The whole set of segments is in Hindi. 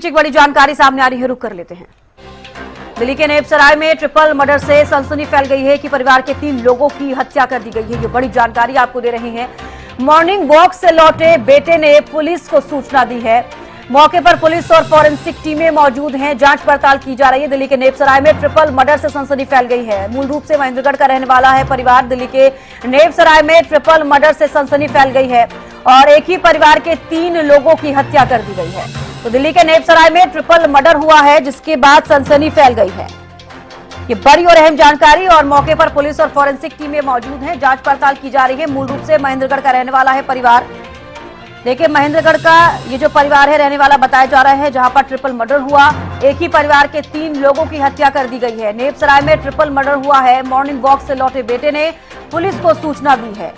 एक बड़ी जानकारी सामने आ रही है, रुक कर लेते हैं। दिल्ली के नेपसराय में ट्रिपल मर्डर से सनसनी फैल गई है कि परिवार के 3 लोगों की हत्या कर दी गई है। ये बड़ी जानकारी आपको दे रहे हैं। मॉर्निंग वॉक से लौटे बेटे ने पुलिस को सूचना दी है। मौके पर पुलिस और फॉरेंसिक टीमें मौजूद हैं, जांच पड़ताल की जा रही है। दिल्ली के नेपसराय में ट्रिपल मर्डर से सनसनी फैल गई है। मूल रूप से महेंद्रगढ़ का रहने वाला है परिवार। दिल्ली के नेपसराय में ट्रिपल मर्डर से सनसनी फैल गई है और एक ही परिवार के 3 लोगों की हत्या कर दी गई है। तो दिल्ली के नेपसराय में ट्रिपल मर्डर हुआ है, जिसके बाद सनसनी फैल गई है। ये बड़ी और अहम जानकारी, और मौके पर पुलिस और फॉरेंसिक टीमें मौजूद हैं, जांच पड़ताल की जा रही है। मूल रूप से महेंद्रगढ़ का रहने वाला है परिवार। देखिए, महेंद्रगढ़ का ये जो परिवार है रहने वाला बताया जा रहा है, जहां पर ट्रिपल मर्डर हुआ। एक ही परिवार के 3 लोगों की हत्या कर दी गई है। नेपसराय में ट्रिपल मर्डर हुआ है। मॉर्निंग वॉक से लौटे बेटे ने पुलिस को सूचना दी है।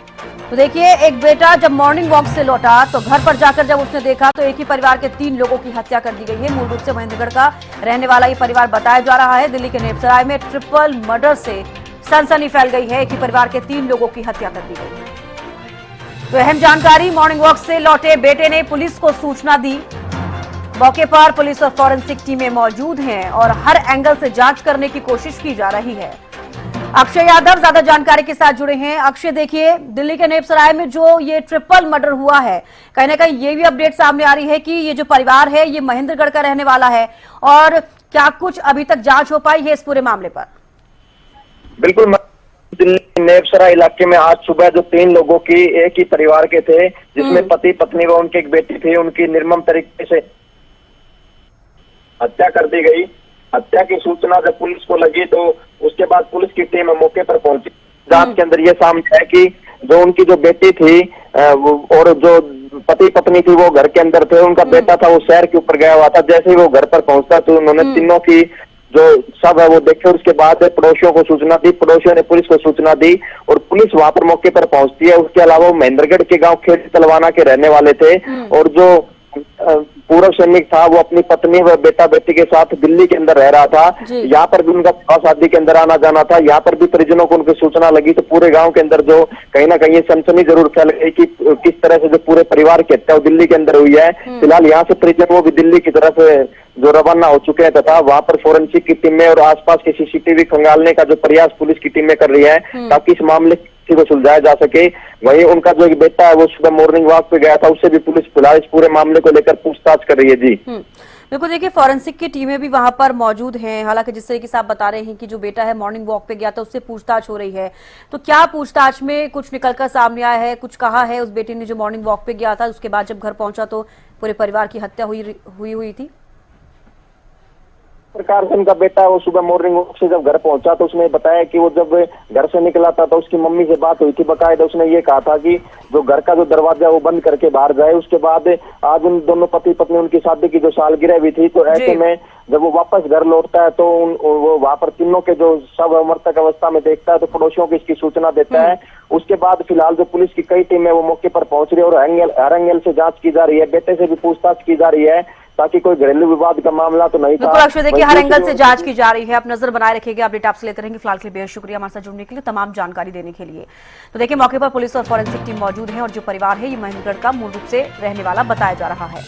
तो देखिए, एक बेटा जब मॉर्निंग वॉक से लौटा तो घर पर जाकर जब उसने देखा तो एक ही परिवार के 3 लोगों की हत्या कर दी गई है। मूल रूप से महेंद्रगढ़ का रहने वाला ये परिवार बताया जा रहा है। दिल्ली के नेपसराय में ट्रिपल मर्डर से सनसनी फैल गई है। एक ही परिवार के 3 लोगों की हत्या कर दी गई है। तो अहम जानकारी, मॉर्निंग वॉक से लौटे बेटे ने पुलिस को सूचना दी। मौके पर पुलिस और फॉरेंसिक टीमें मौजूद हैं और हर एंगल से जांच करने की कोशिश की जा रही है। अक्षय यादव ज्यादा जानकारी के साथ जुड़े हैं। अक्षय, देखिए, दिल्ली के नेपसराय में जो ये ट्रिपल मर्डर हुआ है, कहीं ना कहीं ये भी अपडेट सामने आ रही है कि ये जो परिवार है ये महेंद्रगढ़ का रहने वाला है, और क्या कुछ अभी तक जांच हो पाई है इस पूरे मामले पर? बिल्कुल, दिल्ली नेपसराय इलाके में आज सुबह जो 3 लोगों की एक ही परिवार के थे, जिसमें पति पत्नी व उनकी एक बेटी थी, उनकी निर्मम तरीके से हत्या कर दी गई। हत्या की सूचना जब पुलिस को लगी तो उसके बाद पुलिस की टीम मौके पर पहुंची। जांच के अंदर ये सामने है कि जो उनकी जो बेटी थी और जो पति पत्नी थी वो घर के अंदर थे। उनका बेटा था वो शहर के ऊपर गया हुआ था। जैसे ही वो घर पर पहुंचता तो उन्होंने तीनों की जो सब है वो देखे। उसके बाद पड़ोसियों को सूचना दी, पड़ोसियों ने पुलिस को सूचना दी और पुलिस वहां पर मौके पर पहुंचती है। उसके अलावा वो महेंद्रगढ़ के गांव खेत तलवाना के रहने वाले थे और जो पूर्व सैनिक था वो अपनी पत्नी व बेटा बेटी के साथ दिल्ली के अंदर रह रहा था। यहाँ पर भी उनका शादी के अंदर आना जाना था। यहाँ पर भी परिजनों को उनकी सूचना लगी तो पूरे गांव के अंदर जो कहीं ना कहीं सनसनी जरूर फैल गई कि किस तरह से जो पूरे परिवार की हत्या दिल्ली के अंदर हुई है। फिलहाल यहाँ से परिजन वो भी दिल्ली की तरफ जो रवाना हो चुके हैं तथा वहां पर फोरेंसिक की टीमें और आसपास के सीसीटीवी खंगालने का जो प्रयास पुलिस की टीमें कर रही है ताकि इस मामले को सुलझाया जा सके। वहीं उनका जो एक बेटा है वो सुबह मॉर्निंग वॉक पे गया था, उससे भी पुलिस फिलहाल इस पूरे मामले को लेकर पूछताछ कर रही है। जी बिल्कुल, देखिए, फॉरेंसिक की टीमें भी वहां पर मौजूद हैं। हालांकि जिस तरीके से आप बता रहे हैं कि जो बेटा है मॉर्निंग वॉक पे गया था, उससे पूछताछ हो रही है, तो क्या पूछताछ में कुछ निकलकर सामने आया है? कुछ कहा है उस बेटे ने जो मॉर्निंग वॉक पे गया था, उसके बाद जब घर पहुंचा तो पूरे परिवार की हत्या हुई थी? प्रकार से उनका बेटा वो सुबह मॉर्निंग वॉक से जब घर पहुंचा तो उसने बताया कि वो जब घर से निकला था तो उसकी मम्मी से बात हुई थी। बकायदा उसने ये कहा था कि जो घर का जो दरवाजा वो बंद करके बाहर जाए। उसके बाद आज उन दोनों पति पत्नी उनकी शादी की जो सालगिरह भी थी, तो ऐसे में जब वो वापस घर लौटता है तो वो वहां पर तीनों के जो सब मृतक अवस्था में देखता है तो पड़ोसियों को इसकी सूचना देता है। उसके बाद फिलहाल जो पुलिस की कई टीमें वो मौके पर पहुंच रही है और हर एंगल से जांच की जा रही है। बेटे से भी पूछताछ की जा रही है ताकि कोई घरेलू विवाद का मामला तो नहीं था। अक्षय, देखिए, हर एंगल से जांच की जा रही है। आप नजर बनाए रखिएगा, अपडेट आपसे लेते रहेंगे। फिलहाल के लिए बेहद शुक्रिया हमारे साथ जुड़ने के लिए, तमाम जानकारी देने के लिए। तो देखिए, मौके पर पुलिस और फॉरेंसिक टीम मौजूद है और जो परिवार है ये महेंद्रगढ़ का मूल रूप से रहने वाला बताया जा रहा है।